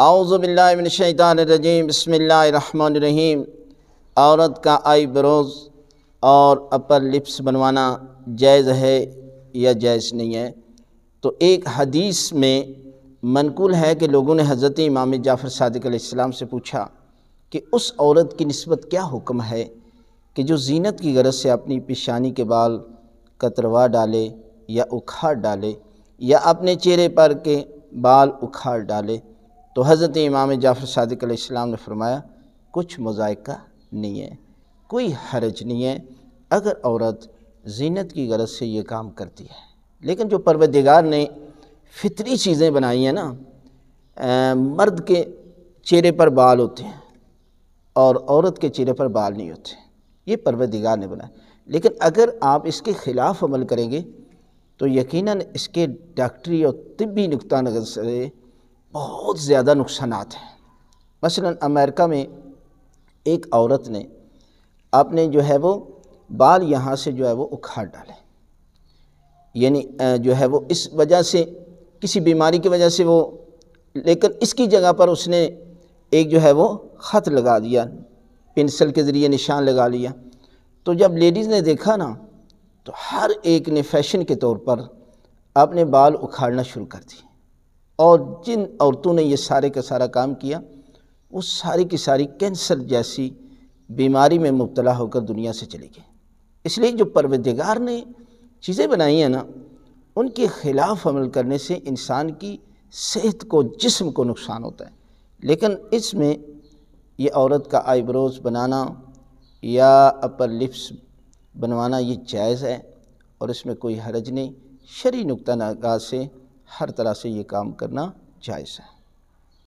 اعوذ باللہ من الشیطان الرجیم، بسم اللہ الرحمن الرحیم۔ عورت کا آئی بروز اور اپر لپس بنوانا جائز ہے یا جائز نہیں ہے؟ تو ایک حدیث میں منقول ہے کہ لوگوں نے حضرت امام جعفر صادق علیہ السلام سے پوچھا کہ اس عورت کی نسبت کیا حکم ہے کہ جو زینت کی غرض سے اپنی پیشانی کے بال کتروا ڈالے یا اکھاڑ ڈالے یا اپنے چہرے پر کے بال اکھاڑ ڈالے؟ تو حضرت امام جعفر صادق علیہ السلام نے فرمایا کچھ مذائقہ نہیں ہے، کوئی حرج نہیں ہے اگر عورت زینت کی غرض سے یہ کام کرتی ہے۔ لیکن جو پروردگار نے فطری چیزیں بنائی ہیں نا، مرد کے چہرے پر بال ہوتے ہیں اور عورت کے چہرے پر بال نہیں ہوتے، یہ پروردگار نے بنایا۔ لیکن اگر آپ اس کے خلاف عمل کریں گے تو یقیناً اس کے ڈاکٹری اور طبی نقطہ نظر سے بہت زیادہ نقصانات ہیں۔ مثلا امریکہ میں ایک عورت نے اپنے جو ہے وہ بال یہاں سے جو ہے وہ اکھاڑ ڈالے، یعنی جو ہے وہ اس وجہ سے کسی بیماری کی وجہ سے وہ، لیکن اس کی جگہ پر اس نے ایک جو ہے وہ خط لگا دیا، پنسل کے ذریعے نشان لگا لیا۔ تو جب لیڈیز نے دیکھا نا تو ہر ایک نے فیشن کے طور پر اپنے بال اکھاڑنا شروع کر دی، اور جن عورتوں نے یہ سارے کا سارا کام کیا وہ ساری کی ساری کینسر جیسی بیماری میں مبتلا ہو کر دنیا سے چلی گئی۔ اس لیے جو پروردگار نے چیزیں بنائی ہیں نا، ان کے خلاف عمل کرنے سے انسان کی صحت کو، جسم کو نقصان ہوتا ہے۔ لیکن اس میں یہ عورت کا آئی بروز بنانا یا اپر لپس بنوانا یہ جائز ہے اور اس میں کوئی حرج نہیں، شرعی نقطہ نگاہ سے ہر طرح سے یہ کام کرنا جائز ہے۔